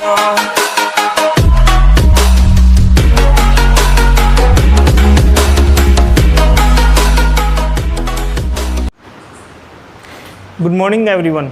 Good morning everyone,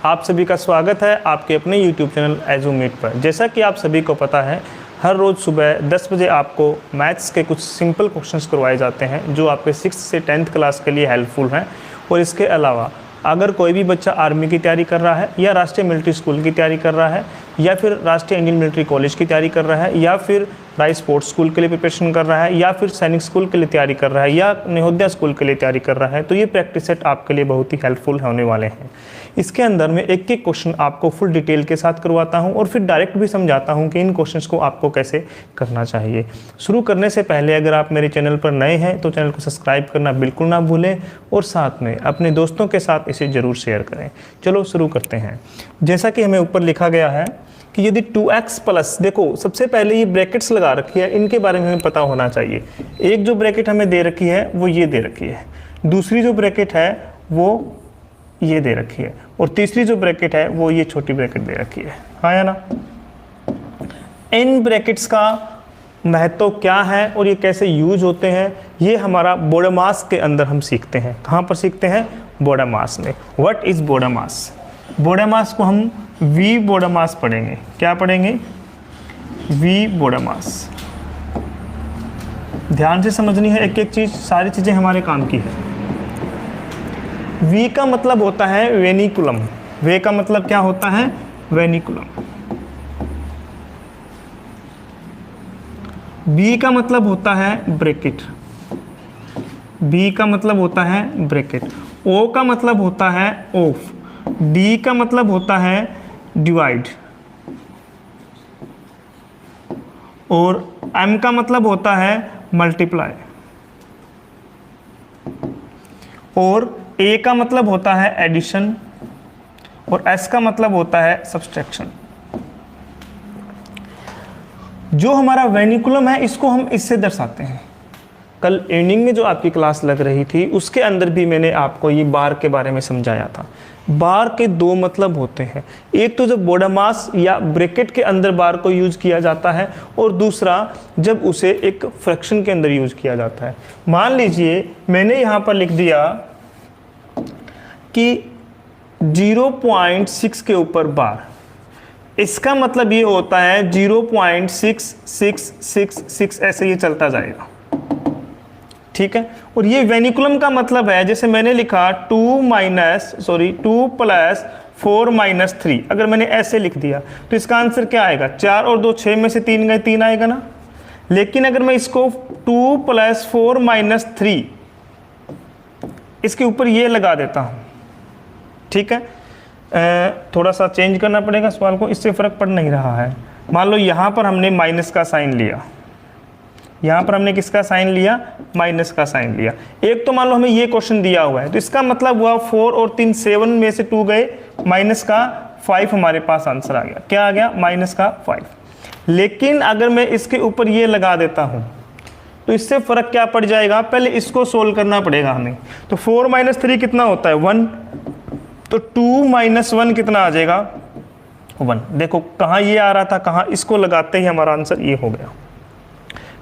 आप सभी का स्वागत है आपके अपने यूट्यूब चैनल एजुमीट पर। जैसा कि आप सभी को पता है, हर रोज़ सुबह 10 बजे आपको मैथ्स के कुछ सिंपल क्वेश्चंस करवाए जाते हैं जो आपके 6th से 10th क्लास के लिए हेल्पफुल हैं। और इसके अलावा अगर कोई भी बच्चा आर्मी की तैयारी कर रहा है या राष्ट्रीय मिलिट्री स्कूल की तैयारी कर रहा है या फिर राष्ट्रीय इंडियन मिलिट्री कॉलेज की तैयारी कर रहा है या फिर राइस स्पोर्ट्स स्कूल के लिए प्रिपरेशन कर रहा है या फिर सैनिक स्कूल के लिए तैयारी कर रहा है या नवोदय स्कूल के लिए तैयारी कर रहा है, तो ये प्रैक्टिस सेट आपके लिए बहुत ही हेल्पफुल होने वाले हैं। इसके अंदर मैं एक एक क्वेश्चन आपको फुल डिटेल के साथ करवाता हूं और फिर डायरेक्ट भी समझाता हूं कि इन क्वेश्चंस को आपको कैसे करना चाहिए। शुरू करने से पहले अगर आप मेरे चैनल पर नए हैं तो चैनल को सब्सक्राइब करना बिल्कुल ना भूलें और साथ में अपने दोस्तों के साथ इसे ज़रूर शेयर करें। चलो शुरू करते हैं। जैसा कि हमें ऊपर लिखा गया है कि यदि 2x प्लस, देखो सबसे पहले ये ब्रैकेट्स लगा रखी है, इनके बारे में हमें पता होना चाहिए। एक जो ब्रैकेट हमें दे रखी है वो ये दे रखी है, दूसरी जो ब्रैकेट है वो ये दे रखी है और तीसरी जो ब्रैकेट है वो ये छोटी ब्रैकेट दे रखी है। हाँ या ना? इन ब्रैकेट्स का महत्व क्या है और ये कैसे यूज होते हैं, ये हमारा बोडोमास के अंदर हम सीखते हैं। कहाँ पर सीखते हैं? बोडोमास में। What is बोडोमास? बोडोमास को हम वी बोडोमास पढ़ेंगे। क्या पढ़ेंगे? वी बोडोमास। ध्यान से समझनी है एक एक चीज, सारी चीजें हमारे काम की है। वी का मतलब होता है वेनिकुलम। वे का मतलब क्या होता है? वेनिकुलम। बी का मतलब होता है ब्रैकेट। बी का मतलब होता है ब्रैकेट। ओ का मतलब होता है ऑफ। डी का मतलब होता है डिवाइड और एम का मतलब होता है मल्टीप्लाई और ए का मतलब होता है एडिशन और एस का मतलब होता है सब्सट्रैक्शन। जो हमारा वेनिकुलम है इसको हम इससे दर्शाते हैं। कल इवनिंग में जो आपकी क्लास लग रही थी उसके अंदर भी मैंने आपको ये बार के बारे में समझाया था। बार के दो मतलब होते हैं, एक तो जब बोडोमास या ब्रैकेट के अंदर बार को यूज किया जाता है और दूसरा जब उसे एक फ्रैक्शन के अंदर यूज किया जाता है। मान लीजिए मैंने यहाँ पर लिख दिया कि 0.6 के ऊपर बार, इसका मतलब ये होता है 0.6666 ऐसे ये चलता जाएगा। ठीक है, और ये वेनिकुलम का मतलब है, जैसे मैंने लिखा 2 प्लस 4 माइनस 3, अगर मैंने ऐसे लिख दिया तो इसका आंसर क्या आएगा? 4 और 2 6 में से 3 गए, 3 आएगा ना। लेकिन अगर मैं इसको 2 प्लस 4 माइनस 3 इसके ऊपर ये लगा देता हूँ, ठीक है, थोड़ा सा चेंज करना पड़ेगा सवाल को, इससे फर्क पड़ नहीं रहा है। मान लो यहाँ पर हमने माइनस का साइन लिया, यहाँ पर हमने किसका साइन लिया? माइनस का साइन लिया। एक तो मान लो हमें ये क्वेश्चन दिया हुआ है तो इसका मतलब हुआ 4 और 3 7 में से 2 गए, माइनस का 5 हमारे पास आंसर आ गया। क्या आ गया? माइनस का 5। लेकिन अगर मैं इसके ऊपर ये लगा देता हूँ तो इससे फर्क क्या पड़ जाएगा? पहले इसको सोल्व करना पड़ेगा हमें। तो 4 माइनस 3 कितना होता है? 1। तो 2 माइनस 1 कितना आ जाएगा? 1। देखो कहाँ ये आ रहा था, कहाँ इसको लगाते ही हमारा आंसर ये हो गया।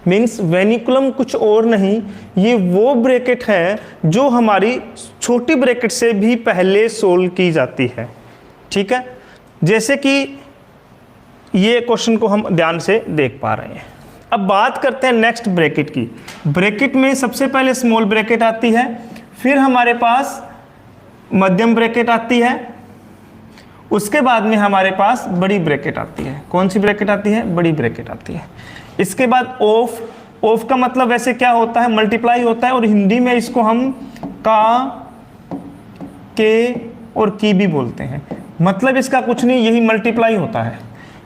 मीन्स वेनिकुलम कुछ और नहीं, ये वो ब्रैकेट है जो हमारी छोटी ब्रैकेट से भी पहले सोल्व की जाती है। ठीक है, जैसे कि ये क्वेश्चन को हम ध्यान से देख पा रहे हैं। अब बात करते हैं नेक्स्ट ब्रैकेट की। ब्रैकेट में सबसे पहले स्मॉल ब्रैकेट आती है, फिर हमारे पास मध्यम ब्रैकेट आती है, उसके बाद में हमारे पास बड़ी ब्रैकेट आती है। कौन सी ब्रैकेट आती है? बड़ी ब्रैकेट आती है। इसके बाद ऑफ। ऑफ का मतलब वैसे क्या होता है? मल्टीप्लाई होता है और हिंदी में इसको हम का, के और की भी बोलते हैं। मतलब इसका कुछ नहीं, यही मल्टीप्लाई होता है।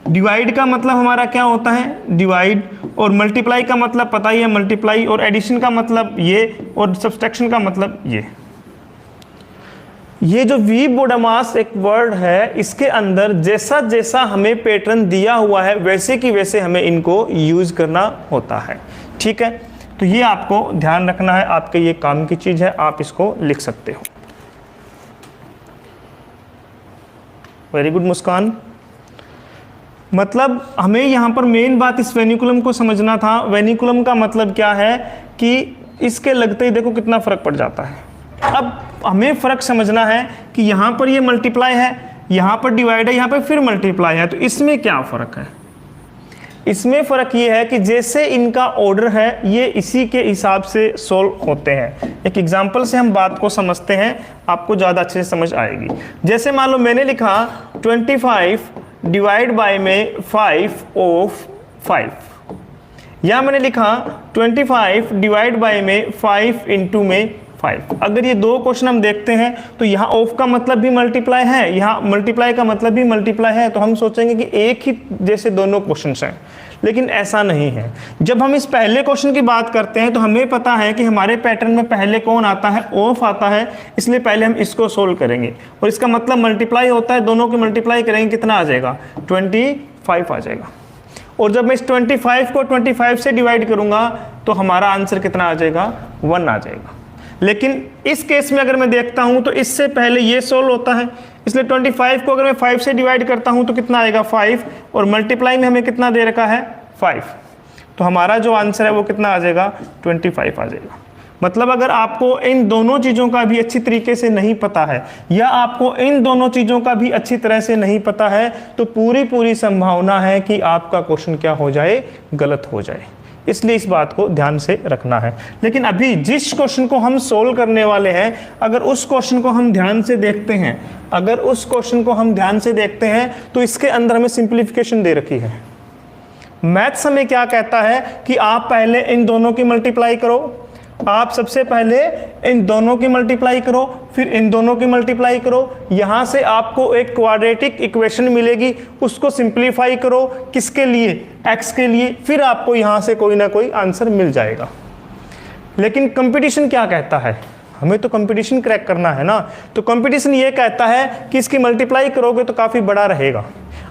डिवाइड का मतलब हमारा क्या होता है? डिवाइड। और मल्टीप्लाई का मतलब पता ही है, मल्टीप्लाई। और एडिशन का मतलब ये, और सब्सट्रैक्शन का मतलब ये जो वी बोडोमास एक वर्ड है, इसके अंदर जैसा जैसा हमें पैटर्न दिया हुआ है वैसे की वैसे हमें इनको यूज करना होता है। ठीक है, तो ये आपको ध्यान रखना है, आपके ये काम की चीज है, आप इसको लिख सकते हो। वेरी गुड मुस्कान। मतलब हमें यहाँ पर मेन बात इस वेनिकुलम को समझना था। वेनिकुलम का मतलब क्या है कि इसके लगते ही देखो कितना फ़र्क पड़ जाता है। अब हमें फ़र्क समझना है कि यहाँ पर ये मल्टीप्लाई है, यहाँ पर डिवाइड है, यहाँ पर फिर मल्टीप्लाई है, तो इसमें क्या फ़र्क है? इसमें फ़र्क ये है कि जैसे इनका ऑर्डर है ये इसी के हिसाब से सोल्व होते हैं। एक एग्जांपल से हम बात को समझते हैं, आपको ज़्यादा अच्छे से समझ आएगी। जैसे मान लो मैंने लिखा 25 डिवाइड बाय में 5 ऑफ 5, या मैंने लिखा 25 डिवाइड बाय में 5 इंटू में 5। अगर ये दो क्वेश्चन हम देखते हैं तो यहाँ ऑफ का मतलब भी मल्टीप्लाई है, यहाँ मल्टीप्लाई का मतलब भी मल्टीप्लाई है, तो हम सोचेंगे कि एक ही जैसे दोनों क्वेश्चन हैं, लेकिन ऐसा नहीं है। जब हम इस पहले क्वेश्चन की बात करते हैं तो हमें पता है कि हमारे पैटर्न में पहले कौन आता है? ऑफ आता है, इसलिए पहले हम इसको सोल्व करेंगे और इसका मतलब मल्टीप्लाई होता है, दोनों की मल्टीप्लाई करेंगे, कितना आ जाएगा? 25 आ जाएगा। और जब मैं इस 25 को 25 से डिवाइड करूंगा तो हमारा आंसर कितना आ जाएगा? 1 आ जाएगा। लेकिन इस केस में अगर मैं देखता हूं तो इससे पहले ये सोल्व होता है, इसलिए 25 को अगर मैं 5 से डिवाइड करता हूं तो कितना आएगा? 5, और मल्टीप्लाई में हमें कितना दे रखा है? 5, तो हमारा जो आंसर है वो कितना आ जाएगा? 25 आ जाएगा। मतलब अगर आपको इन दोनों चीज़ों का भी अच्छी तरीके से नहीं पता है, या आपको इन दोनों चीज़ों का भी अच्छी तरह से नहीं पता है, तो पूरी संभावना है कि आपका क्वेश्चन क्या हो जाए? गलत हो जाए। इसलिए इस बात को ध्यान से रखना है। लेकिन अभी जिस क्वेश्चन को हम सोल्व करने वाले हैं, अगर उस क्वेश्चन को हम ध्यान से देखते हैं, तो इसके अंदर हमें सिंप्लीफिकेशन दे रखी है। मैथ्स हमें क्या कहता है कि आप पहले इन दोनों की मल्टीप्लाई करो, आप सबसे पहले इन दोनों की मल्टीप्लाई करो, फिर इन दोनों की मल्टीप्लाई करो, यहां से आपको एक क्वाड्रेटिक इक्वेशन मिलेगी, उसको सिंप्लीफाई करो, किसके लिए? x के लिए, फिर आपको यहां से कोई ना कोई आंसर मिल जाएगा। लेकिन कंपटीशन क्या कहता है? हमें तो कंपटीशन क्रैक करना है ना, तो कंपटीशन ये कहता है कि इसकी मल्टीप्लाई करोगे तो काफ़ी बड़ा रहेगा।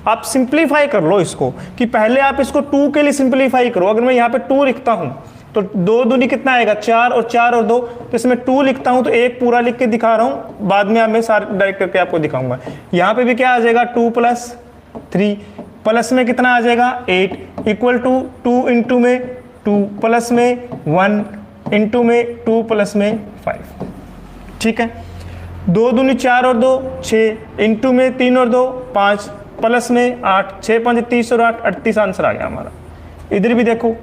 आप सिंप्लीफाई कर लो इसको, कि पहले आप इसको 2 के लिए सिंप्लीफाई करो। अगर मैं यहाँ पे 2 लिखता हूँ तो 2 दूनी कितना आएगा? 4, और 4 और 2, तो इसमें 2 लिखता हूँ तो एक पूरा लिख के दिखा रहा हूँ, बाद में मैं सारे डायरेक्ट करके आपको दिखाऊंगा। यहाँ पे भी क्या आ जाएगा? 2 + 3, प्लस में कितना आ जाएगा? 8, इक्वल टू 2 इंटू में 2, प्लस में 1, इंटू में 2, प्लस में 5। ठीक है, 2 दूनी 4 और 2 6, इंटू में 3 और 2 5, प्लस में 8, 6 5 30 और 8 38 आंसर आ गया हमारा। इधर भी देखो,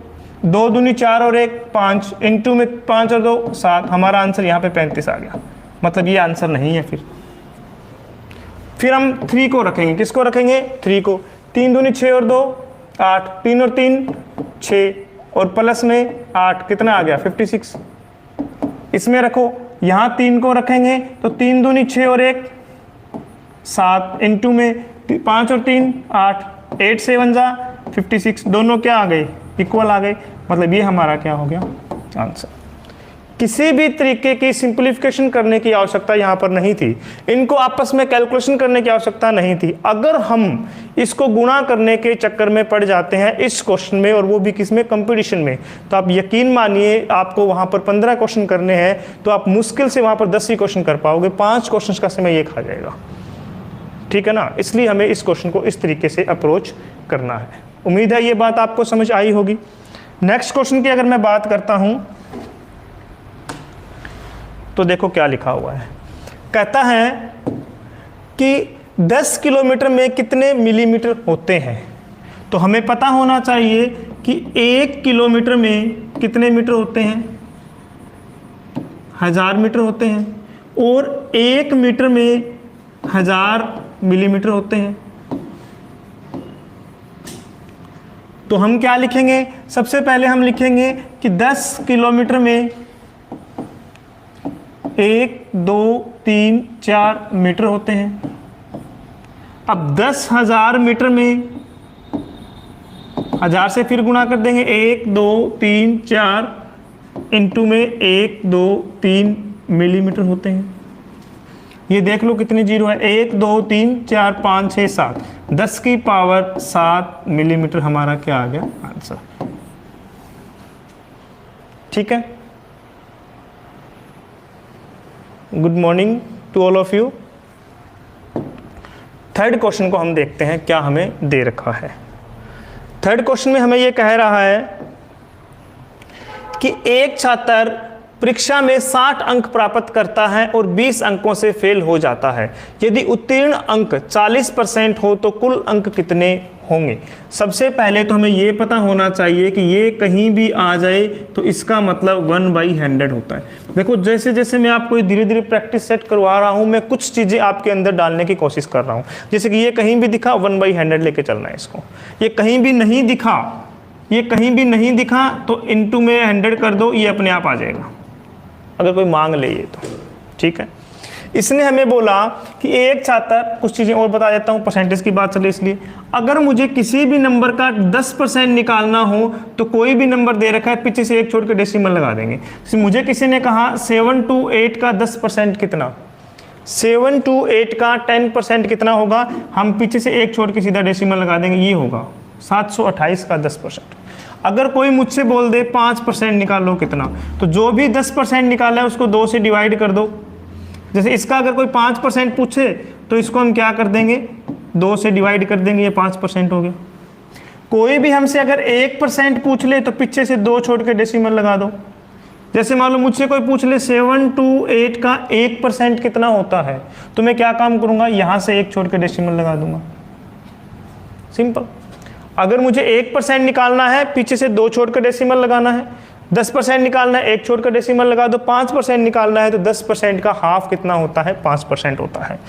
2 दूनी 4 और 1 5, इंटू में 5 और 2 7, हमारा आंसर यहाँ पे 35 आ गया। मतलब ये आंसर नहीं है। फिर हम 3 को रखेंगे, किसको रखेंगे? 3 को। 3 दूनी 6 और 2 8, 3 और 3 6, और प्लस में 8, कितना आ गया? 56। इसमें रखो, यहाँ 3 को रखेंगे तो 3 दूनी 6 और 1 7, इंटू में 5 और 3 8, 8 7 जा 56, दोनों क्या आ गए? इक्वल आ गए। मतलब ये हमारा क्या हो गया? आंसर। किसी भी तरीके की सिंप्लीफिकेशन करने की आवश्यकता यहाँ पर नहीं थी, इनको आपस में कैलकुलेशन करने की आवश्यकता नहीं थी। अगर हम इसको गुणा करने के चक्कर में पड़ जाते हैं इस क्वेश्चन में, और वो भी किसमें? कंपटीशन में, तो आप यकीन मानिए आपको वहाँ पर 15 क्वेश्चन करने हैं तो आप मुश्किल से वहाँ पर 10 ही क्वेश्चन कर पाओगे, 5 क्वेश्चन का समय ये खा जाएगा। ठीक है ना, इसलिए हमें इस क्वेश्चन को इस तरीके से अप्रोच करना है। उम्मीद है ये बात आपको समझ आई होगी। नेक्स्ट क्वेश्चन की अगर मैं बात करता हूं तो देखो क्या लिखा हुआ है। कहता है कि 10 किलोमीटर में कितने मिलीमीटर होते हैं। तो हमें पता होना चाहिए कि 1 किलोमीटर में कितने मीटर होते हैं? 1000 मीटर होते हैं, और 1 मीटर में 1000 मिलीमीटर होते हैं। तो हम क्या लिखेंगे? सबसे पहले हम लिखेंगे कि 10 किलोमीटर में 1 2 3 4 मीटर होते हैं। अब 10,000 मीटर में 1000 से फिर गुणा कर देंगे, 1 2 3 4, इंटू में 1 2 3 मिलीमीटर होते हैं। ये देख लो कितने जीरो है? 1 2 3 4 5 6 7, 10 की पावर 7 मिलीमीटर हमारा क्या आ गया? आंसर। ठीक है, good morning to all of you. Third question को हम देखते हैं क्या हमें दे रखा है। थर्ड क्वेश्चन में हमें ये कह रहा है कि एक छात्र परीक्षा में 60 अंक प्राप्त करता है और 20 अंकों से फेल हो जाता है। यदि उत्तीर्ण अंक 40% हो तो कुल अंक कितने होंगे? सबसे पहले तो हमें ये पता होना चाहिए कि ये कहीं भी आ जाए तो इसका मतलब 1/100 होता है। देखो जैसे जैसे मैं आपको धीरे धीरे प्रैक्टिस सेट करवा रहा हूँ, मैं कुछ चीज़ें आपके अंदर डालने की कोशिश कर रहा हूँ। जैसे कि ये कहीं भी दिखा 1/100 लेके चलना है इसको। ये कहीं भी नहीं दिखा, ये कहीं भी नहीं दिखा तो इनटू में 100 कर दो, ये अपने आप आ जाएगा अगर कोई मांग ले ये तो। ठीक है, इसने हमें बोला कि एक छात्र, कुछ चीज़ें और बता देता हूँ, परसेंटेज की बात चले इसलिए, अगर मुझे किसी भी नंबर का 10% निकालना हो तो कोई भी नंबर दे रखा है, पीछे से एक छोड़ के डेसिमल लगा देंगे। मुझे किसी ने कहा 7 to 8 का 10% कितना, 7 to 8 का 10% कितना होगा, हम पीछे से एक छोड़ के सीधा डेसिमल लगा देंगे, ये होगा 728 का 10%। अगर कोई मुझसे बोल दे 5% निकालो कितना, तो जो भी 10% निकाला है उसको 2 से डिवाइड कर दो। जैसे इसका अगर कोई 5% पूछे तो इसको हम क्या कर देंगे, 2 से डिवाइड कर देंगे, ये 5% हो गया। कोई भी हमसे अगर 1% पूछ ले तो पीछे से 2 छोड़ के डेसिमल लगा दो। जैसे मान लो मुझसे कोई पूछ ले 7 to 8 का 1% कितना होता है, तो मैं क्या काम करूंगा, यहां से 1 छोड़ के डेसिमल लगा दूंगा, सिंपल। अगर मुझे 1% निकालना है, पीछे से 2 छोड़ कर डेसिमल लगाना है। 10% निकालना है, 1 छोड़ कर डेसिमल लगा दो। 5% निकालना है तो 10% का हाफ कितना होता है, 5% होता है।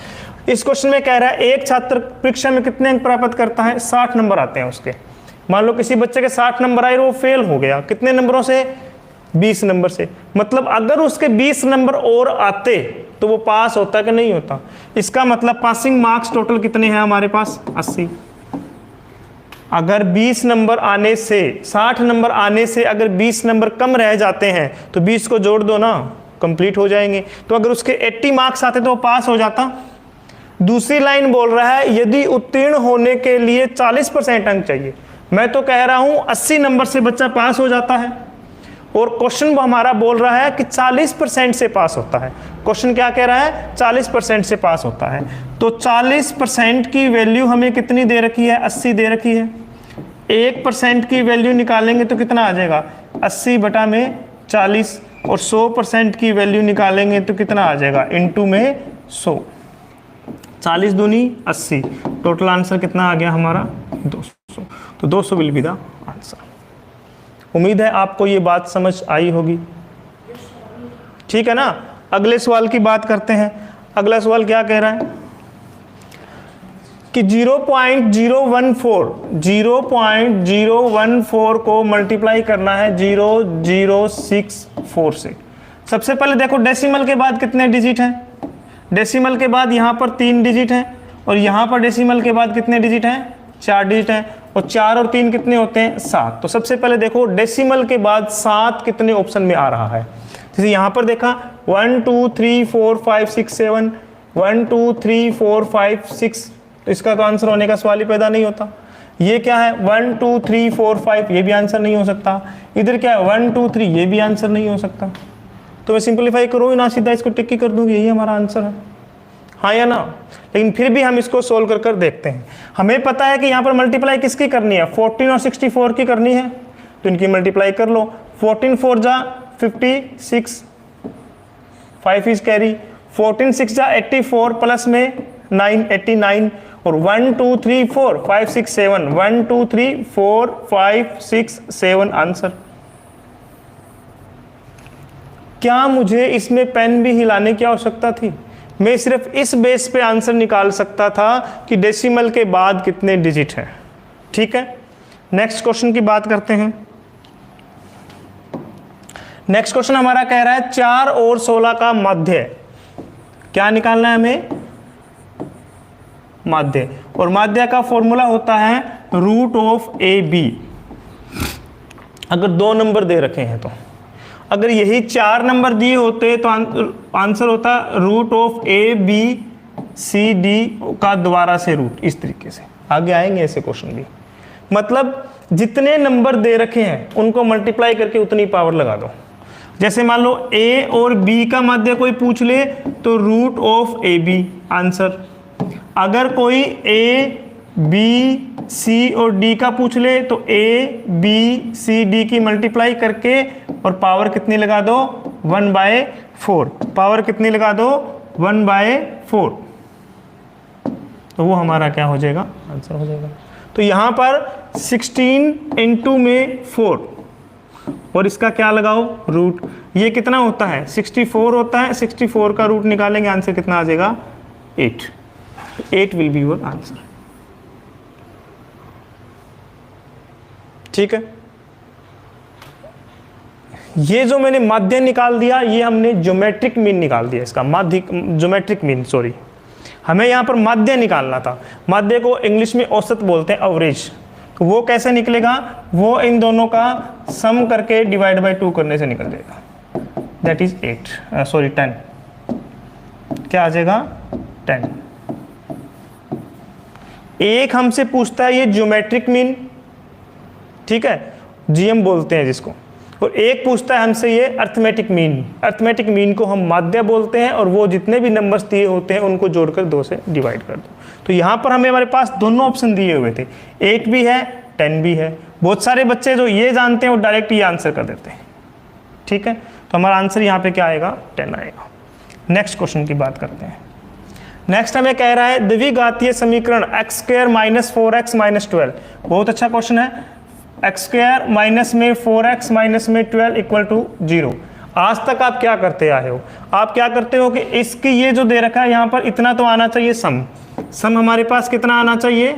इस क्वेश्चन में कह रहा है एक छात्र परीक्षा में कितने अंक प्राप्त करता है, 60 नंबर आते हैं उसके। मान लो किसी बच्चे के 60 नंबर आए और वो फेल हो गया, कितने नंबरों से, 20 नंबर से। मतलब अगर उसके 20 नंबर और आते तो वो पास होता कि नहीं होता। इसका मतलब पासिंग मार्क्स टोटल कितने हैं हमारे पास, 80। अगर 20 नंबर आने से, 60 नंबर आने से अगर 20 नंबर कम रह जाते हैं तो 20 को जोड़ दो ना, कंप्लीट हो जाएंगे। तो अगर उसके 80 मार्क्स आते तो वो पास हो जाता। दूसरी लाइन बोल रहा है यदि उत्तीर्ण होने के लिए 40% अंक चाहिए। मैं तो कह रहा हूं 80 नंबर से बच्चा पास हो जाता है, और क्वेश्चन हमारा बोल रहा है कि 40% से पास होता है। क्वेश्चन क्या कह रहा है, 40% से पास होता है। तो 40% की वैल्यू हमें कितनी दे रखी है, 80 दे रखी है। 1% की वैल्यू निकालेंगे तो कितना आ जाएगा, 80 बटा में 40, और 100% की वैल्यू निकालेंगे तो कितना आ जाएगा, इनटू में 100। 40 दूनी 80, टोटल आंसर कितना आ गया हमारा, 200। तो 200 विल बी द आंसर। उम्मीद है आपको ये बात समझ आई होगी, ठीक है ना। अगले सवाल की बात करते हैं। अगला सवाल क्या कह रहा है कि 0.014 को मल्टीप्लाई करना है 0064 से। सबसे पहले देखो डेसिमल के बाद कितने डिजिट हैं, डेसिमल के बाद यहाँ पर 3 डिजिट हैं, और यहाँ पर डेसिमल के बाद कितने डिजिट हैं, 4 डिजिट हैं, और 4 और 3 कितने होते हैं, 7। तो सबसे पहले देखो डेसिमल के बाद 7 कितने ऑप्शन में आ रहा है। जैसे यहाँ पर देखा 1 2 3 4 5 6 7, 1 2 3 4 5 6, तो इसका तो आंसर होने का सवाल ही पैदा नहीं होता। ये क्या है 1 2 3 4 5, ये भी आंसर नहीं हो सकता। इधर क्या है 1 2 3, ये भी आंसर नहीं हो सकता। तो मैं सिंपलीफाई करूँ ना, सीधा इसको टिक कर दूँ, यही हमारा आंसर है, हाँ या ना। लेकिन फिर भी हम इसको सोल्व कर कर देखते हैं। हमें पता है कि यहाँ पर मल्टीप्लाई किसकी करनी है, 14 और 64 की करनी है, तो इनकी मल्टीप्लाई कर लो। 14 4 जा 56, 5 इज कैरी, 14 6 जा 84, प्लस में 9 89, और 1 2 3 4 5 6 7, 1 2 3 4 5 6 7 आंसर। क्या मुझे इसमें पेन भी हिलाने की आवश्यकता थी? मैं सिर्फ इस बेस पे आंसर निकाल सकता था कि डेसिमल के बाद कितने डिजिट हैं, ठीक है। नेक्स्ट क्वेश्चन की बात करते हैं। नेक्स्ट क्वेश्चन हमारा कह रहा है 4 और 16 का माध्य। क्या निकालना है हमें, माध्य। और माध्य का फॉर्मूला होता है रूट ऑफ ए बी। अगर 2 नंबर दे रखे हैं तो, अगर यही 4 नंबर दिए होते तो आंसर होता root of A B C D का दोबारा से रूट। इस तरीके से आगे आएंगे ऐसे क्वेश्चन भी। मतलब जितने नंबर दे रखे हैं उनको मल्टीप्लाई करके उतनी पावर लगा दो। जैसे मान लो ए और बी का माध्य कोई पूछ ले तो root of A B answer. अगर कोई ए बी सी और डी का पूछ ले तो ए बी सी डी की मल्टीप्लाई करके और पावर कितनी लगा दो 1/4, पावर कितनी लगा दो 1/4, तो वो हमारा क्या हो जाएगा, आंसर हो जाएगा। तो यहाँ पर 16 इंटू में 4 और इसका क्या लगाओ रूट, ये कितना होता है 64 होता है, 64 का रूट निकालेंगे आंसर कितना आ जाएगा 8, 8 विल बी योर आंसर। ठीक है, ये जो मैंने माध्य निकाल दिया ये हमने ज्योमेट्रिक मीन निकाल दिया, इसका माध्य ज्योमेट्रिक मीन, सॉरी हमें यहाँ पर माध्य निकालना था। माध्य को इंग्लिश में औसत बोलते हैं, एवरेज। तो वो कैसे निकलेगा, वो इन दोनों का सम करके डिवाइड बाय 2 करने से निकल जाएगा, दैट इज 10, क्या आ जाएगा 10। एक हमसे पूछता है ये ज्योमेट्रिक मीन, ठीक है, जीएम बोलते हैं जिसको, और एक पूछता है हमसे ये अर्थमेटिक मीन। अर्थमेटिक मीन को हम माध्य बोलते हैं और वो जितने भी नंबर्स दिए होते हैं उनको जोड़कर 2 से डिवाइड कर दो। तो यहाँ पर हमारे पास दोनों ऑप्शन दिए हुए थे, 8 भी है 10 भी है। बहुत सारे बच्चे जो ये जानते हैं वो डायरेक्ट ये आंसर कर देते हैं। ठीक है, तो हमारा आंसर यहाँ पे क्या आएगा 10 आएगा। नेक्स्ट क्वेश्चन की बात करते हैं। नेक्स्ट हमें कह रहा है द्विघातीय समीकरण x² - 4x - 12। बहुत अच्छा क्वेश्चन है। x² माइनस में 4x माइनस में 12 इक्वल टू 0। आज तक आप क्या करते आए हो, आप क्या करते हो कि इसकी ये जो दे रखा है यहाँ पर इतना तो आना चाहिए सम हमारे पास कितना आना चाहिए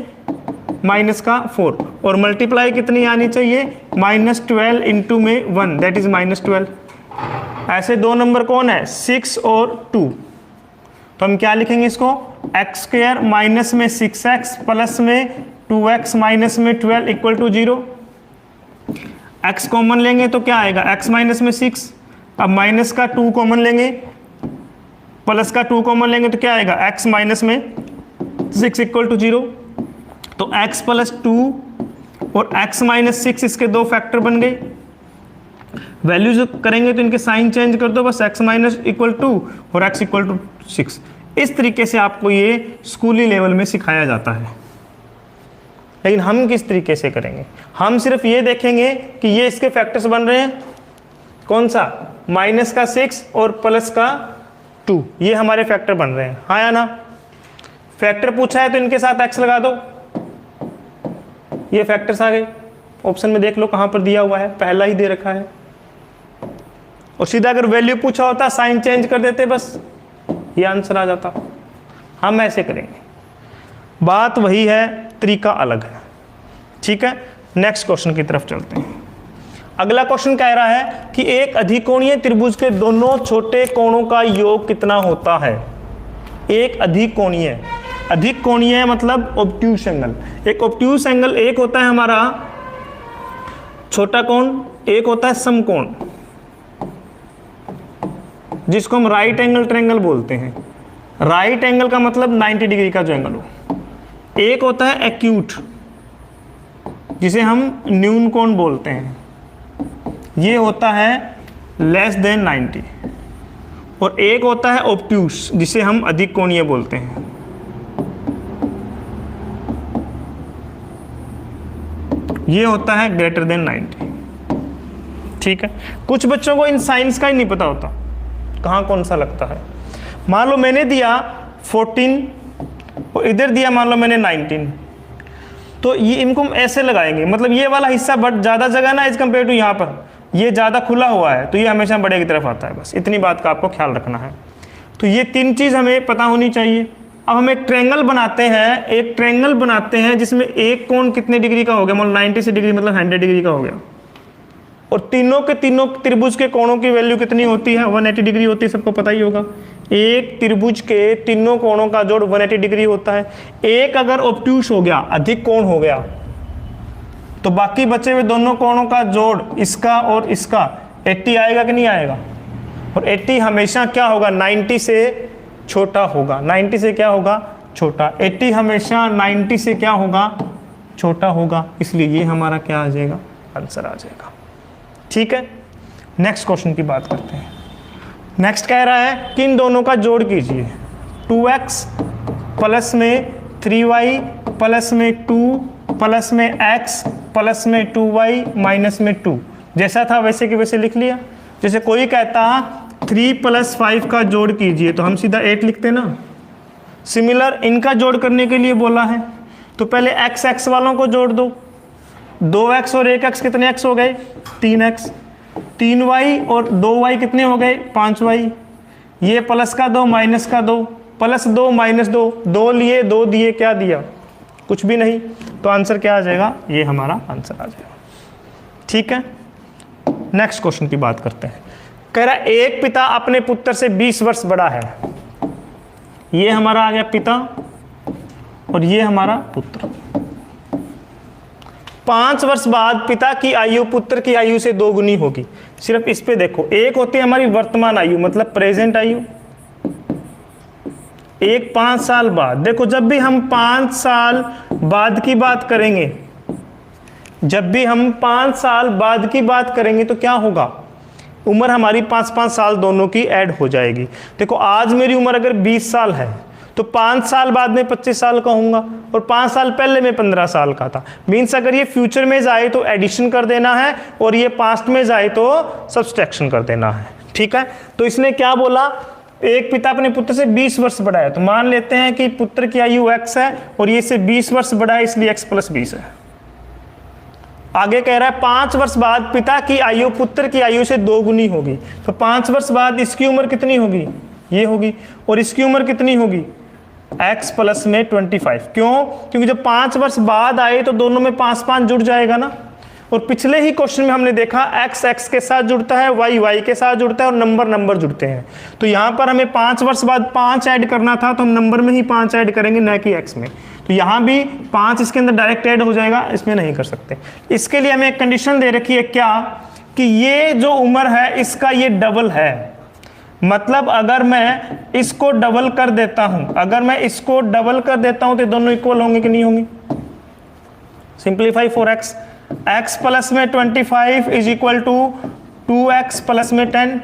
-4, और मल्टीप्लाई कितनी आनी चाहिए -12 इंटू में 1 दैट इज -12। ऐसे दो नंबर कौन है 6 और 2, तो हम क्या लिखेंगे इसको x² माइनस में 6x प्लस में 2x माइनस में 12 इक्वल टू 0। x कॉमन लेंगे तो क्या आएगा x माइनस में 6, अब माइनस का 2 कॉमन लेंगे प्लस का 2 कॉमन लेंगे तो क्या आएगा x माइनस में 6 इक्वल टू 0। तो x प्लस 2 और x माइनस 6 इसके दो फैक्टर बन गए। वैल्यूज करेंगे तो इनके साइन चेंज कर दो, बस x माइनस इक्वल 2 और x इक्वल टू 6। इस तरीके से आपको ये स्कूली लेवल में सिखाया जाता है। लेकिन हम किस तरीके से करेंगे, हम सिर्फ ये देखेंगे कि ये इसके फैक्टर्स बन रहे हैं, कौन सा माइनस का 6 और प्लस का 2, ये हमारे फैक्टर बन रहे हैं, हाँ या ना। फैक्टर पूछा है तो इनके साथ x लगा दो, ये फैक्टर्स आ गए। ऑप्शन में देख लो कहां पर दिया हुआ है, पहला ही दे रखा है। और सीधा अगर वैल्यू पूछा होता साइन चेंज कर देते, बस ये आंसर आ जाता। हम ऐसे करेंगे, बात वही है, तरीका अलग है। ठीक है, नेक्स्ट क्वेश्चन की तरफ चलते हैं। अगला क्वेश्चन कह रहा है कि एक अधिकोणीय त्रिभुज के दोनों छोटे कोणों का योग कितना होता है। एक अधिकोणीय, अधिक कोणीय मतलब ऑब्ट्यूस एंगल। एक ऑब्ट्यूस एंगल एक होता है हमारा छोटा कोण, एक होता है समकोण जिसको हम राइट एंगल ट्रायंगल बोलते हैं। राइट एंगल का मतलब 90 डिग्री का जो एंगल हो। एक होता है एक्यूट जिसे हम न्यून कोण बोलते हैं, ये होता है लेस देन 90। और एक होता है ऑब्ट्यूस जिसे हम अधिक कोणीय बोलते हैं। ये होता है ग्रेटर देन 90। ठीक है, कुछ बच्चों को इन साइंस का ही नहीं पता होता कहाँ कौन सा लगता है। मान लो मैंने दिया 14 और इधर दिया मान लो मैंने 19, तो ये इनको हम ऐसे लगाएंगे, मतलब ये वाला हिस्सा बट ज़्यादा जगह ना एज कम्पेयर टू यहाँ पर, ये ज़्यादा खुला हुआ है तो ये हमेशा बड़े की तरफ आता है। बस इतनी बात का आपको ख्याल रखना है। तो ये तीन चीज़ हमें पता होनी चाहिए। अब हम एक ट्रायंगल बनाते हैं, एक ट्रायंगल बनाते हैं जिसमें एक कोण कितने डिग्री का हो गया, मतलब 90 से डिग्री मतलब 100 डिग्री का हो गया। और तीनों के तीनों त्रिभुज के कोणों की वैल्यू कितनी होती है 180 डिग्री होती है, सबको पता ही होगा। एक त्रिभुज के तीनों कोणों का जोड़ 180 डिग्री होता है। एक अगर ऑब्ट्यूस हो गया, अधिक कोण हो गया, तो बाकी बचे हुए दोनों कोणों का जोड़ इसका और इसका 80 आएगा कि नहीं आएगा। और 80 हमेशा क्या होगा 90 से छोटा होगा। 90 से क्या होगा छोटा, 80 हमेशा 90 से क्या होगा छोटा होगा, इसलिए ये हमारा क्या आ जाएगा आंसर आ जाएगा। ठीक है, नेक्स्ट क्वेश्चन की बात करते हैं। नेक्स्ट कह रहा है कि इन दोनों का जोड़ कीजिए। 2x प्लस में 3y प्लस में 2 प्लस में x प्लस में 2y माइनस में 2, जैसा था वैसे के वैसे लिख लिया। जैसे कोई कहता 3 + 5 का जोड़ कीजिए तो हम सीधा 8 लिखते ना। सिमिलर इनका जोड़ करने के लिए बोला है तो पहले x वालों को जोड़ दो, 2x और 1x कितने x हो गए 3x, 3y और 2y कितने हो गए 5y, ये प्लस का 2 माइनस का 2, प्लस 2 माइनस 2, 2 लिए 2 दिए, क्या दिया कुछ भी नहीं। तो आंसर क्या आ जाएगा, ये हमारा आंसर आ जाएगा। ठीक है, नेक्स्ट क्वेश्चन की बात करते हैं। कह रहा एक पिता अपने पुत्र से 20 वर्ष बड़ा है, ये हमारा आ गया पिता और ये हमारा पुत्र। 5 वर्ष बाद पिता की आयु पुत्र की आयु से 2 गुनी होगी। सिर्फ इस पे देखो, एक होती है हमारी वर्तमान आयु मतलब प्रेजेंट आयु, एक 5 साल बाद। देखो जब भी हम 5 साल बाद की बात करेंगे, जब भी हम 5 साल बाद की बात करेंगे तो क्या होगा, उम्र हमारी 5-5 साल दोनों की ऐड हो जाएगी। देखो आज मेरी उम्र अगर 20 साल है तो 5 साल बाद में 25 साल का होऊंगा और 5 साल पहले में 15 साल का था। मीन्स अगर ये फ्यूचर में जाए तो एडिशन कर देना है और ये पास्ट में जाए तो सब्सट्रैक्शन कर देना है। ठीक है, तो इसने क्या बोला, एक पिता अपने पुत्र से 20 वर्ष बड़ा है, तो मान लेते हैं कि पुत्र की आयु x है और ये से 20 वर्ष बड़ा है इसलिए x + 20 है। आगे कह रहा है 5 वर्ष बाद पिता की आयु पुत्र की आयु से 2 गुनी होगी। तो 5 वर्ष बाद इसकी उम्र कितनी होगी, ये होगी, और इसकी उम्र कितनी होगी x प्लस में 25। क्यों, क्योंकि जब 5 वर्ष बाद आए तो दोनों में 5-5 जुड़ जाएगा ना। और पिछले ही क्वेश्चन में हमने देखा x x के साथ जुड़ता है, y y के साथ जुड़ता है और नंबर जुड़ते हैं। तो यहाँ पर हमें 5 वर्ष बाद 5 ऐड करना था तो हम नंबर में ही 5 ऐड करेंगे न कि x में। तो यहाँ भी 5 इसके अंदर डायरेक्ट ऐड हो जाएगा, इसमें नहीं कर सकते। इसके लिए हमें एक कंडीशन दे रखी है क्या, कि ये जो उम्र है इसका ये डबल है। मतलब अगर मैं इसको डबल कर देता हूं, अगर मैं इसको डबल कर देता हूं तो दोनों इक्वल होंगे कि नहीं होंगे। Simplify for x, x plus में 25 is equal to 2x plus में 10।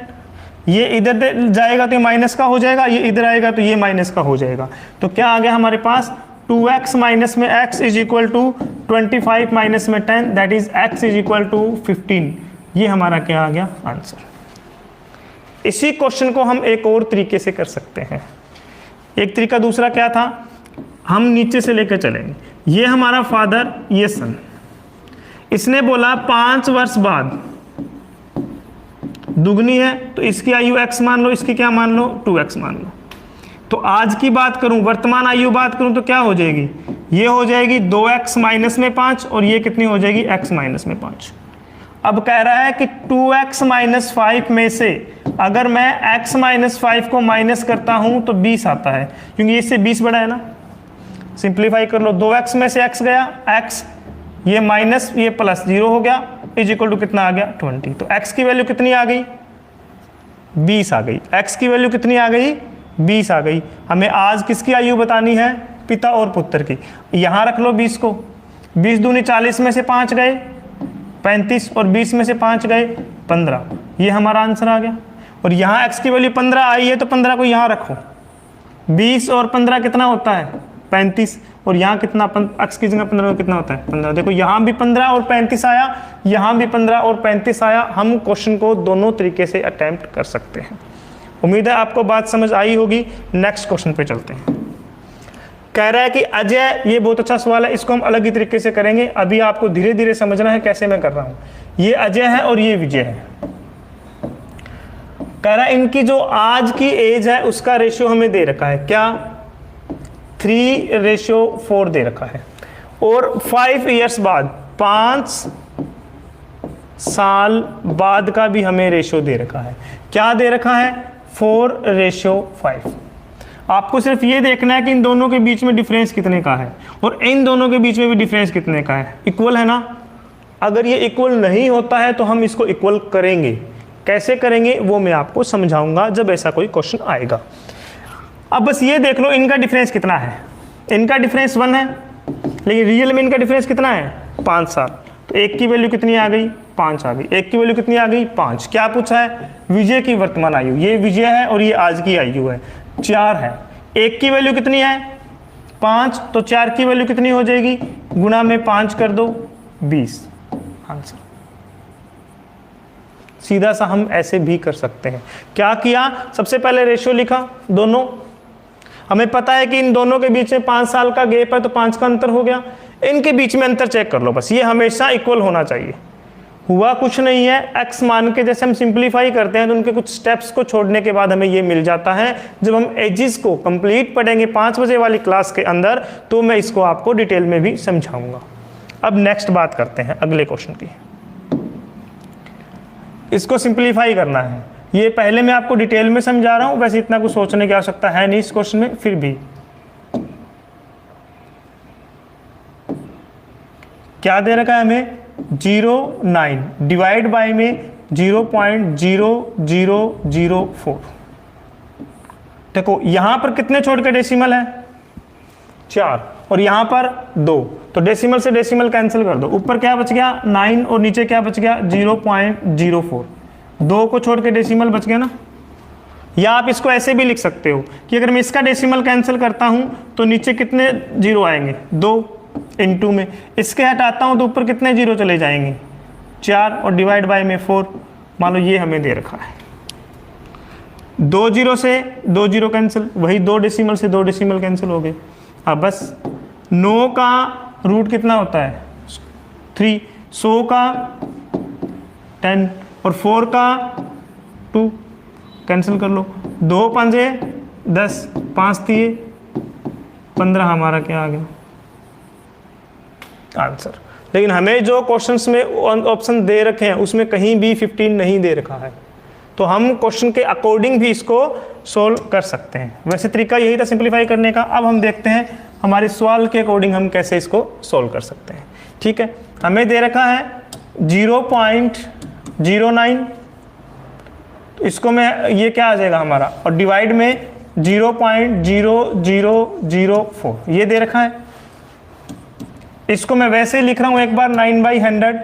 ये इधर जाएगा तो ये माइनस का हो जाएगा, ये इधर आएगा तो ये माइनस का हो जाएगा। तो क्या आ गया हमारे पास, 2x माइनस में x is equal to 25 minus में 10, that is x is equal to 15। ये हमारा क्या आ गया आंसर। इसी क्वेश्चन को हम एक और तरीके से कर सकते हैं। एक तरीका दूसरा क्या था, हम नीचे से लेकर चलेंगे। ये हमारा फादर, ये सन, इसने बोला 5 वर्ष बाद दुगनी है तो इसकी आयु x मान लो, इसकी क्या मान लो 2x मान लो। तो आज की बात करूं, वर्तमान आयु बात करूं तो क्या हो जाएगी, ये हो जाएगी 2x माइनस में 5 और ये कितनी हो जाएगी x माइनस में 5। अब कह रहा है कि 2x माइनस 5 में से अगर मैं x माइनस 5 को माइनस करता हूं तो 20 आता है, क्योंकि इससे 20 बड़ा है ना। सिंप्लीफाई कर लो, 2x में से x गया x, ये माइनस ये प्लस 0 हो गया, इज इक्वल टू कितना आ गया 20। तो x की वैल्यू कितनी आ गई 20 आ गई, x की वैल्यू कितनी आ गई 20 आ गई। हमें आज किसकी आयु बतानी है, पिता और पुत्र की। यहाँ रख लो 20 को, 20 दूनी 40 में से 5 गए 35 और 20 में से 5 गए 15, ये हमारा आंसर आ गया। और यहाँ x की वैल्यू 15 आई है तो 15 को यहाँ रखो, 20 और 15 कितना होता है 35, और यहाँ कितना x की जगह 15 कितना होता है 15। देखो यहाँ भी 15 और 35 आया, यहाँ भी 15 और 35 आया। हम क्वेश्चन को दोनों तरीके से अटेम्प्ट कर सकते हैं। उम्मीद है आपको बात समझ आई होगी। नेक्स्ट क्वेश्चन पे चलते हैं। कह रहा है कि अजय, ये बहुत अच्छा सवाल है, इसको हम अलग ही तरीके से करेंगे। अभी आपको धीरे धीरे समझना है कैसे मैं कर रहा हूँ। ये अजय है और ये विजय है। कह रहा है इनकी जो आज की एज है उसका रेशियो हमें दे रखा है, क्या 3:4 दे रखा है। और 5 ईयर्स बाद, 5 साल बाद का भी हमें रेशियो दे रखा है। क्या दे रखा है 4:5। आपको सिर्फ ये देखना है कि इन दोनों के बीच में डिफरेंस कितने का है और इन दोनों के बीच में भी डिफरेंस कितने का है, इक्वल है ना। अगर ये इक्वल नहीं होता है तो हम इसको इक्वल करेंगे। कैसे करेंगे वो मैं आपको समझाऊंगा जब ऐसा कोई क्वेश्चन आएगा। अब बस ये देख लो इनका डिफरेंस कितना है। इनका डिफरेंस 1 है, लेकिन रियल में इनका डिफरेंस कितना है 5 साल। तो एक की वैल्यू कितनी आ गई 5 आ गई, एक की वैल्यू कितनी आ गई 5। क्या पूछा है विजय की वर्तमान आयु, ये विजय है और ये आज की आयु है 4 है। एक की वैल्यू कितनी है 5, तो 4 की वैल्यू कितनी हो जाएगी, गुणा में 5 कर दो 20 आंसर। सीधा सा हम ऐसे भी कर सकते हैं। क्या किया, सबसे पहले रेशियो लिखा दोनों, हमें पता है कि इन दोनों के बीच में 5 साल का गैप है तो 5 का अंतर हो गया, इनके बीच में अंतर चेक कर लो बस, ये हमेशा इक्वल होना चाहिए। हुआ कुछ नहीं है, x मान के जैसे हम सिंप्लीफाई करते हैं तो उनके कुछ स्टेप्स को छोड़ने के बाद हमें ये मिल जाता है। जब हम एजेस को कंप्लीट पढ़ेंगे 5 बजे वाली क्लास के अंदर तो मैं इसको आपको डिटेल में भी समझाऊंगा। अब नेक्स्ट बात करते हैं अगले क्वेश्चन की, इसको सिंप्लीफाई करना है। ये पहले मैं आपको डिटेल में समझा रहा हूं, वैसे इतना कुछ सोचने की आवश्यकता है नहीं इस क्वेश्चन में, फिर भी क्या दे रखा है हमें 0.9 डिवाइड बाय में 0.0004। देखो यहां पर कितने छोड़ के डेसिमल है 4 और यहां पर 2, तो डेसिमल से डेसिमल कैंसिल कर दो, ऊपर क्या बच गया 9 और नीचे क्या बच गया 0.04, 2 को छोड़ के डेसिमल बच गया ना। या आप इसको ऐसे भी लिख सकते हो कि अगर मैं इसका डेसिमल कैंसिल करता हूं तो नीचे कितने जीरो आएंगे 2 इनटू में, इसके हटाता हूं तो ऊपर कितने जीरो चले जाएंगे 4 और डिवाइड बाय में 4। मान लो ये हमें दे रखा है 2 जीरो से 2 जीरो कैंसिल, वही 2 डेसिमल से 2 डेसिमल कैंसिल हो गए। अब बस 9 का रूट कितना होता है 3, 100 का 10 और 4 का 2 कैंसिल कर लो, 2 पंजे 10, 5 दिए 15, हमारा क्या आ गया आंसर। लेकिन हमें जो क्वेश्चंस में ऑप्शन दे रखे हैं उसमें कहीं भी 15 नहीं दे रखा है, तो हम क्वेश्चन के अकॉर्डिंग भी इसको सोल्व कर सकते हैं। वैसे तरीका यही था सिंप्लीफाई करने का। अब हम देखते हैं हमारे सवाल के अकॉर्डिंग हम कैसे इसको सोल्व कर सकते हैं। ठीक है, हमें दे रखा है 0.09, तो इसको मैं ये क्या आ जाएगा हमारा, और डिवाइड में 0.0004 ये दे रखा है। इसको मैं वैसे लिख रहा हूं एक बार 9/100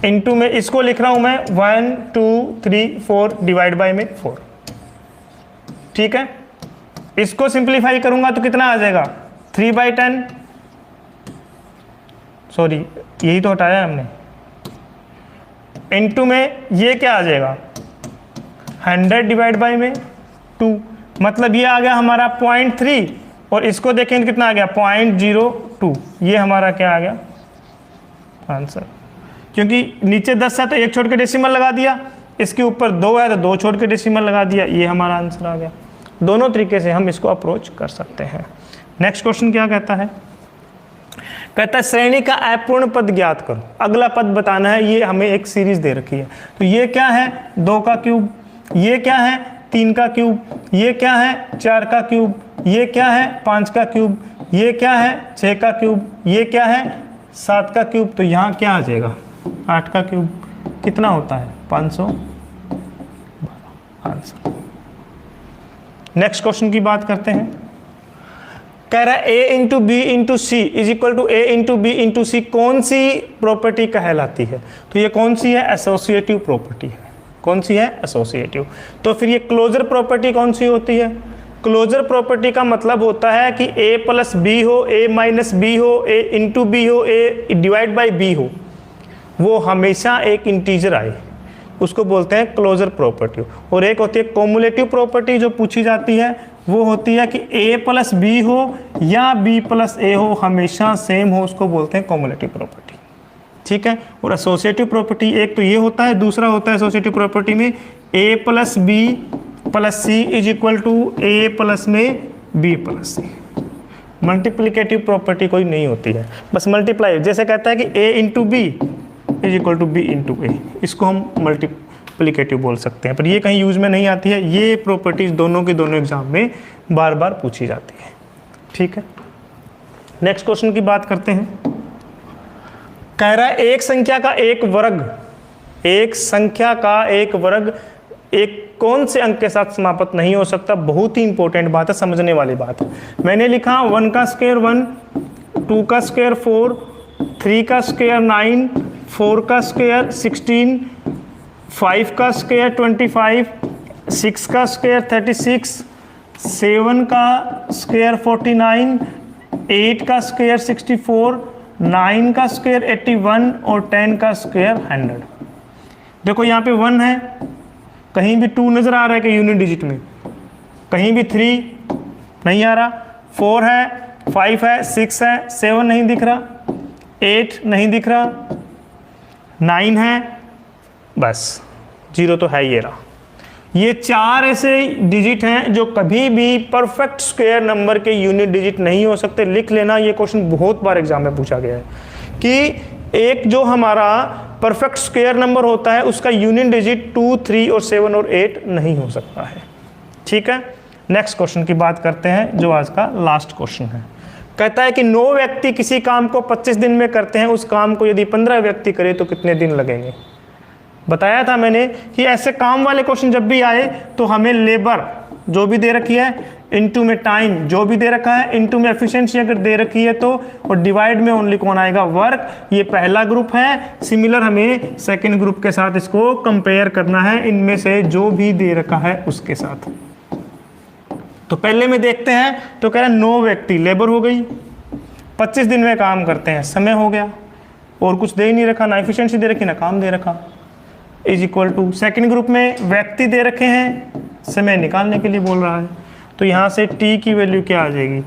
इंटू में इसको लिख रहा हूं मैं 1 2 3 4 डिवाइड बाय में 4। ठीक है, इसको सिंप्लीफाई करूंगा तो कितना आ जाएगा 3/10, सॉरी यही तो हटाया हमने, इंटू में ये क्या आ जाएगा 100 डिवाइड बाय में 2, मतलब ये आ गया हमारा 0.3 और इसको देखें कितना आ गया 0.02, ये हमारा क्या आ गया आंसर। क्योंकि नीचे 10 है तो 1 छोड़ के डेसिमल लगा दिया, इसके ऊपर 2 है तो 2 छोड़ के डेसिमल लगा दिया, ये हमारा आंसर आ गया। दोनों तरीके से हम इसको अप्रोच कर सकते हैं। नेक्स्ट क्वेश्चन क्या कहता है, कहता है श्रेणी का अपूर्ण पद ज्ञात करो। अगला पद बताना है, ये हमें एक सीरीज दे रखी है, तो ये क्या है 2 का क्यूब, ये क्या है 3 का क्यूब, ये क्या है 4 का क्यूब, ये क्या है 5 का क्यूब, ये क्या है 6 का क्यूब, ये क्या है 7 का क्यूब, तो यहाँ क्या आ जाएगा 8 का क्यूब, कितना होता है 512 आंसर। नेक्स्ट क्वेश्चन की बात करते हैं। कह रहा है a into B into C is equal to A into B into C कौन सी प्रॉपर्टी कहलाती है, तो ये कौन सी है एसोसिएटिव प्रॉपर्टी है। कौन सी है एसोसिएटिव। तो फिर ये क्लोजर प्रॉपर्टी कौन सी होती है, क्लोजर प्रॉपर्टी का मतलब होता है कि a प्लस बी हो, a माइनस बी हो, a इंटू बी हो, a डिवाइड बाई बी हो, वो हमेशा एक इंटीजर आए, उसको बोलते हैं क्लोजर प्रॉपर्टी। और एक होती है कोमुलेटिव प्रॉपर्टी जो पूछी जाती है, वो होती है कि a प्लस बी हो या b प्लस a हो, हमेशा सेम हो, उसको बोलते हैं कोमुलेटिव प्रॉपर्टी। ठीक है, और एसोसिएटिव प्रॉपर्टी एक तो ये होता है, दूसरा होता है एसोसिएटिव प्रॉपर्टी में a plus B plus C is equal to A plus में B plus C. Multiplicative property कोई नहीं होती है, बस मल्टीप्लाई, जैसे कहता है कि a into B is equal to B into A, इसको हम मल्टीप्लिकेटिव बोल सकते हैं, पर ये कहीं यूज में नहीं आती है। ये प्रॉपर्टीज दोनों के दोनों एग्जाम में बार बार पूछी जाती है। ठीक है, नेक्स्ट क्वेश्चन की बात करते हैं। कह रहा है एक संख्या का एक वर्ग, एक संख्या का एक वर्ग एक कौन से अंक के साथ समाप्त नहीं हो सकता। बहुत ही इंपॉर्टेंट बात है, समझने वाली बात है। मैंने लिखा 1 का स्क्वायर 1, 2 का स्क्वायर 4, 3 का स्क्वायर 9, 4 का स्क्वायर 16, 5 का स्क्वायर 25, 6 का स्क्वायर 36, 7 का स्क्वायर 49, 8 का स्क्वायर 64, 9 का स्क्वायर 81 और 10 का स्क्वायर 100। देखो यहाँ पे 1 है, कहीं भी 2 नज़र आ रहा है कि यूनिट डिजिट में, कहीं भी 3 नहीं आ रहा, 4 है, 5 है, 6 है, 7 नहीं दिख रहा, 8 नहीं दिख रहा, 9 है, बस 0 तो है ये रहा। ये 4 ऐसे डिजिट हैं जो कभी भी परफेक्ट स्क्वायर नंबर के यूनिट डिजिट नहीं हो सकते। लिख लेना, ये क्वेश्चन बहुत बार एग्जाम में पूछा गया है कि एक जो हमारा परफेक्ट स्क्वायर नंबर होता है उसका यूनिट डिजिट 2, 3 और 7 और 8 नहीं हो सकता है। ठीक है, नेक्स्ट क्वेश्चन की बात करते हैं जो आज का लास्ट क्वेश्चन है। कहता है कि 9 व्यक्ति किसी काम को 25 दिन में करते हैं, उस काम को यदि 15 व्यक्ति करें तो कितने दिन लगेंगे। बताया था मैंने कि ऐसे काम वाले क्वेश्चन जब भी आए तो हमें लेबर जो भी दे रखी है इनटू में टाइम जो भी दे रखा है इनटू में एफिशिएंसी अगर दे रखी है तो, और डिवाइड में ओनली कौन आएगा, वर्क। ये पहला ग्रुप है, सिमिलर हमें सेकंड ग्रुप के साथ इसको कंपेयर करना है, इनमें से जो भी दे रखा है उसके साथ। तो पहले में देखते हैं, तो कह रहा है 9 व्यक्ति लेबर हो गई, 25 दिन में काम करते हैं, समय हो गया, और कुछ दे ही नहीं रखा, ना एफिशिएंसी दे रखी ना काम दे रखा, is equal to second group में व्यक्ति दे रखे हैं, समय निकालने के लिए बोल रहा है। तो यहाँ से t की वैल्यू क्या आ जाएगी,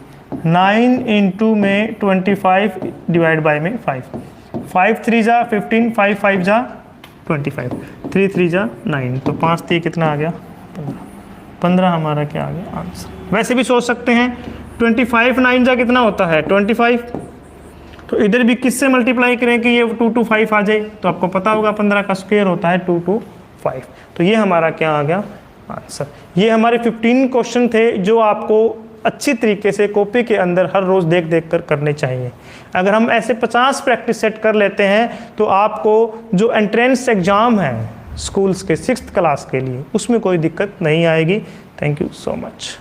9 इंटू में 25 डिवाइड बाय में 5, 5 3 जा 15, 5 5 जा 25, 3 3 जा 9, तो 5 3 कितना आ गया 15 हमारा क्या आ गया आंसर। वैसे भी सोच सकते हैं 25 9 जा कितना होता है 25, तो इधर भी किससे मल्टीप्लाई करें कि ये 2 to 5 आ जाए, तो आपको पता होगा 15 का स्क्वायर होता है 2 to 5, तो ये हमारा क्या आ गया आंसर। ये हमारे 15 क्वेश्चन थे जो आपको अच्छी तरीके से कॉपी के अंदर हर रोज़ देख देख कर करने चाहिए। अगर हम ऐसे 50 प्रैक्टिस सेट कर लेते हैं तो आपको जो एंट्रेंस एग्ज़ाम है स्कूल्स के 6th क्लास के लिए उसमें कोई दिक्कत नहीं आएगी। Thank you so much.